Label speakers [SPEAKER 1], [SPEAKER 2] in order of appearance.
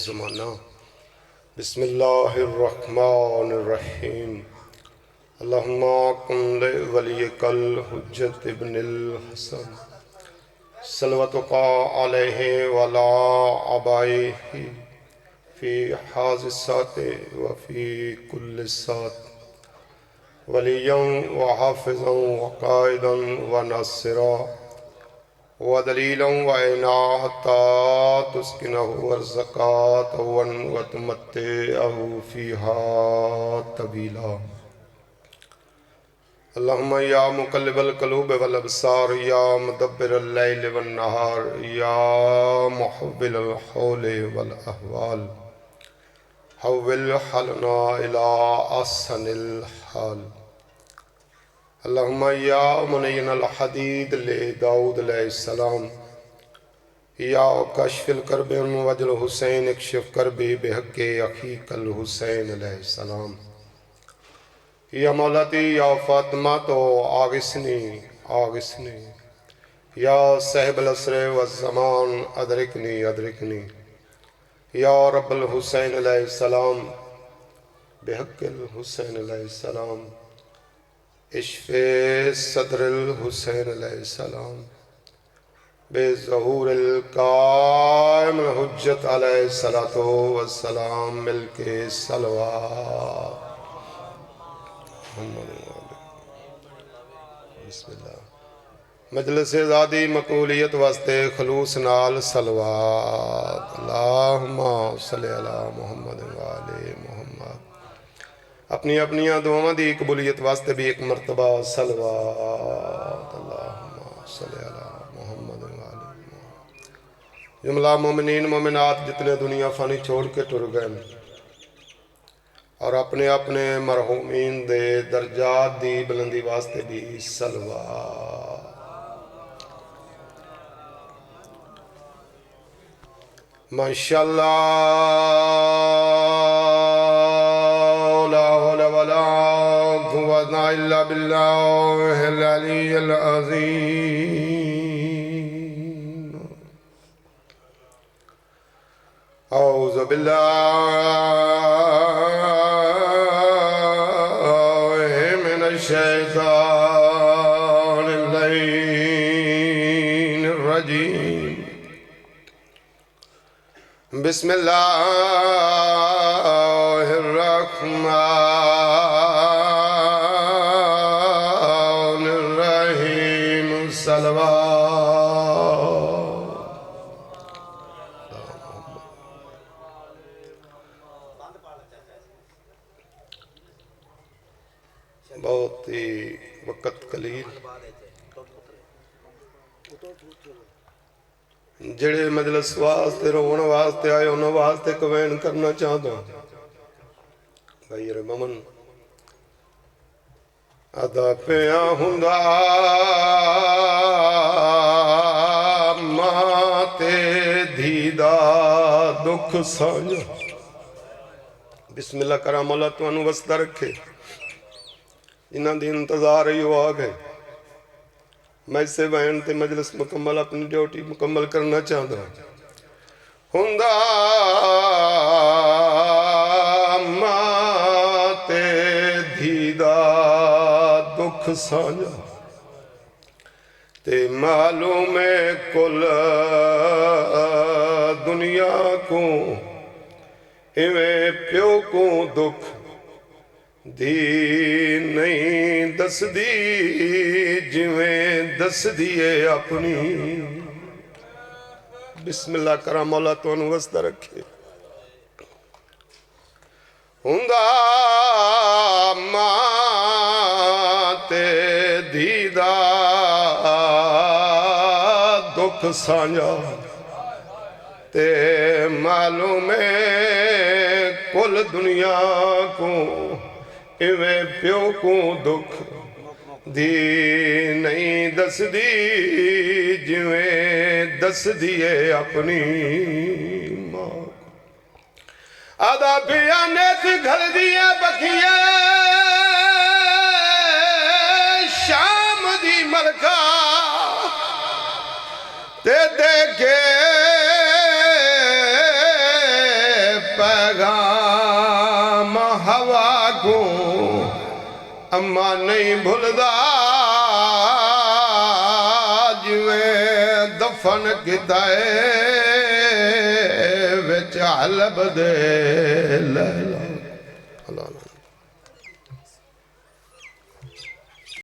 [SPEAKER 1] ज़माना। बिस्मिल्लाहिर्रहमानिर्रहीम। अल्लाहुम्मा कुन वलियकल हुज्जत इब्निल हसन सल्लवतुका अलैहि वला अबाइही फ़ी हाज़िसाति व फ़ी कुल्लि सात वलिय्यन व हाफ़िज़न व क़ाइदन व नासिरा व दलीलन व इनाहता तुस्किनहु वर्ज़कातवन व तुमत्तिअहु फ़ीहा तवीला। अल्लाहुम्मा या मुक़ल्लिबल क़ुलूब वल अब्सार या मुदब्बिरल लैल वन नहार या मुहव्विलल हौल वल अहवाल हव्विल हलना इला अहसनिल हाल। अल्लाहुम्मा या मुनय्यिनल हदीद ले दाऊद अलैहिस्सलाम या कश्फिल कर्बि वजल हुसैन इक्शिफ कर्बि बिहक़्क़ि अख़ीकल हुसैन अलैहिस्सलाम। या मौलाती या फ़ातिमा तो आगिस्नी आगिस्नी या साहिबल असर व ज़मान अदरिकनी अदरिकनी या रब्बल हुसैन अलैहिस्सलाम बिहक़्क़िल हुसैन अलैहिस्सलाम इश्फ़े सदरिल हुसैन अलैहिस्सलाम बेज़हूरिल काइमिल हुज्जत अलैहिस्सलातु वस्सलाम मिलके सलवात। मजलिस आज़ादी मकबूलियत वास्ते खलूस नाल सलवात। अल्लाहुम्मा सल्लि अला मुहम्मद व आले मुहम्मद। अपनी अपनी दुआवां दी कबूलियत वास्ते भी एक मरतबा सलवात। अल्लाहुम्मा सल्लि अला मुहम्मद व आले मुहम्मद। जुमला मोमिनीन मोमिनात जितने दुनिया फानी छोड़ के टुर गए और अपने अपने मरहूमीन दे दर्जात दी बुलंदी वास्ते भी सलवात। माशाअल्लाह ला हौला वला कुव्वता इल्ला बिल्लाहिल अलिय्यिल अज़ीम। औज़ु बिल्लाहि मिनश शैतानिर रजीम। बिस्मिल्लाहिर्रहमानिर्रहीम। सलवात। बहुत ही वक़्त कलील जेड़े मजलिस वास्ते रोण वास्ते आए उन्होंने वास्ते कवैन करना चाहता भाई रे ममन अदा पिया हुंदा माते धीदा दुख साझा। बिस्मिल्लाह करा मौला तुहानू वसदा रखे। जिन्हां दी इंतजार ही आ गए। मैं इसे बहन ते मजलिस मुकम्मल अपनी ड्यूटी मुकम्मल करना चाहता हुंदा माते धीदा दुख साझा ते मालूम कुल दुनिया को इवें प्यो को दुख धी नहीं दसदी जिवें दसदी है अपनी। बिस्मिल्लाह करा मौला तुहानू वसदा रखे। हुंदा मां ते धीदा दुख साझा ते मालूम कुल दुनिया को इवें प्यो को दुख धी नहीं दसदी जिवें दसदी है अपनी मां। आदा पिया नेत घर दिया बखिया शाम दी मलका ते देखे अम्मा नहीं भुलदा जिवें दफन किता विच हलब दे लैला।